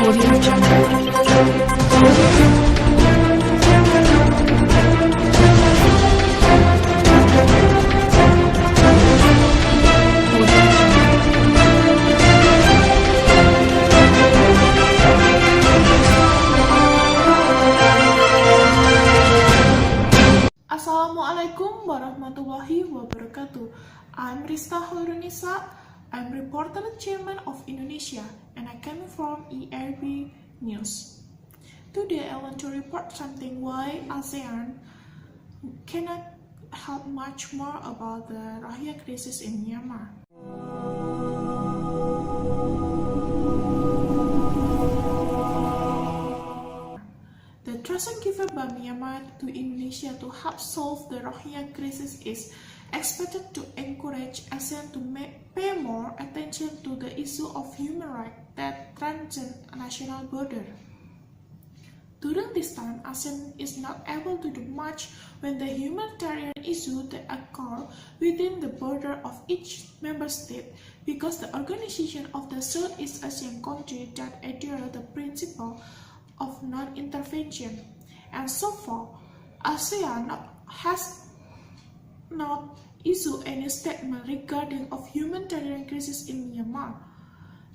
Audio Jungle. Assalamualaikum warahmatullahi wabarakatuh. I'm Rista Hoirunisa. I'm reporter chairman of Indonesia and I came from ERB News. Today I want to report something why ASEAN cannot help much more about the Rohingya crisis in Myanmar. The trust given by Myanmar to Indonesia to help solve the Rohingya crisis is expected to encourage ASEAN to pay more attention to the issue of human rights that transcend national border. During this time, ASEAN is not able to do much when the humanitarian issues that occur within the border of each member state because the organization of the Southeast Asian countries that adhere the principle of non-intervention, and so far, ASEAN has not issued any statement regarding of humanitarian crisis in Myanmar.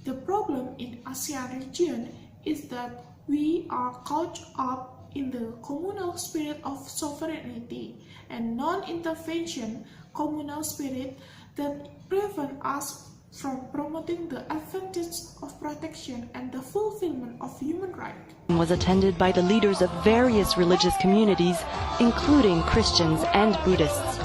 The problem in ASEAN region is that we are caught up in the communal spirit of sovereignty and non-intervention communal spirit that prevent us from promoting the advantage of protection and the fulfillment of human rights. Was attended by the leaders of various religious communities, including Christians and Buddhists.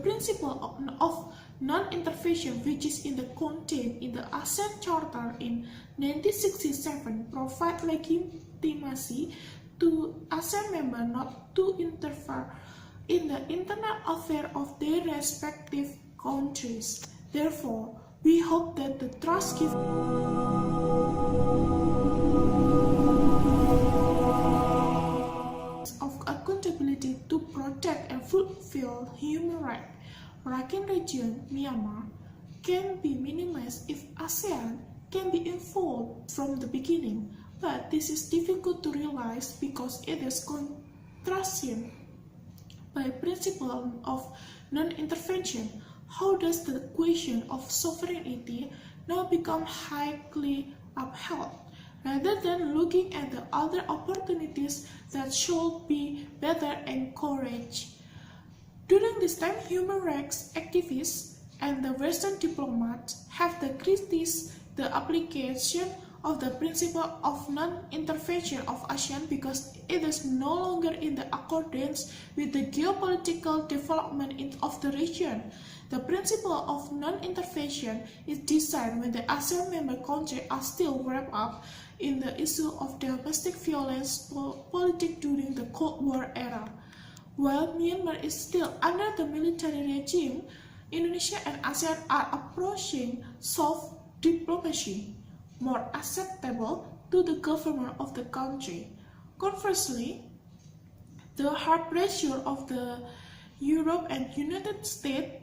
Principle of non-intervention, which is contained in the ASEAN Charter in 1967, provide legitimacy to ASEAN members not to interfere in the internal affairs of their respective countries. Therefore, we hope that the trust given of accountability to protect and fulfill human rights Rakhine region, Myanmar, can be minimized if ASEAN can be involved from the beginning, but this is difficult to realize because it is contrasted by principle of non-intervention. How does the question of sovereignty now become highly upheld, rather than looking at the other opportunities that should be better encouraged? During this time, human rights activists and the Western diplomats have criticized the application of the principle of non-intervention of ASEAN because it is no longer in the accordance with the geopolitical development of the region. The principle of non-intervention is designed when the ASEAN member countries are still wrapped up in the issue of domestic violence politics during the Cold War era. While Myanmar is still under the military regime, Indonesia and ASEAN are approaching soft diplomacy, more acceptable to the government of the country. Conversely, the hard pressure of the Europe and United States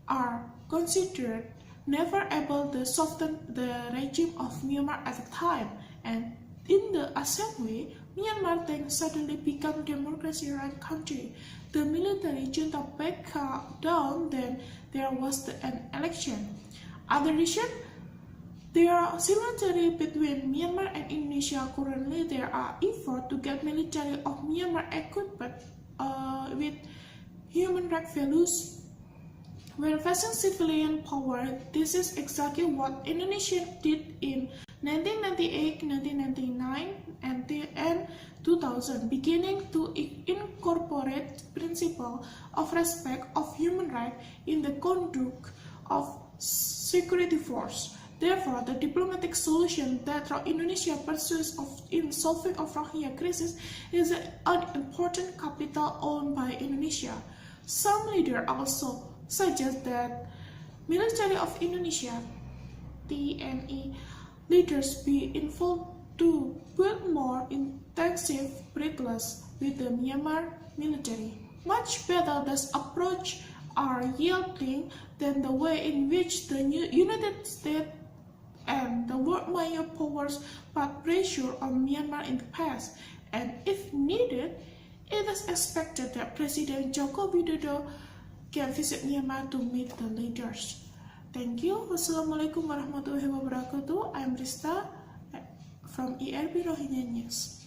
are considered never able to soften the regime of Myanmar at the time, and in the same way, Myanmar then suddenly become democracy-run country. The military junta backed down, then there was an election. Other region, there are similarities between Myanmar and Indonesia. Currently, there are efforts to get military of Myanmar equipped with human rights values. When facing civilian power, this is exactly what Indonesia did in 1998, 1999, and 2000, beginning to incorporate principle of respect of human rights in the conduct of security force. Therefore, the diplomatic solution that Indonesia pursues in solving of Rohingya crisis is an important capital owned by Indonesia. Some leaders also suggest that military of Indonesia, TNI, leaders be involved to build more intensive breathless with the Myanmar military. Much better this approach are yielding than the way in which the United States and the world major powers put pressure on Myanmar in the past, and if needed, it is expected that President Joko Widodo can visit Myanmar to meet the leaders. Thank you. Wassalamualaikum warahmatullahi wabarakatuh. I'm Rista from ERB Rohingya News.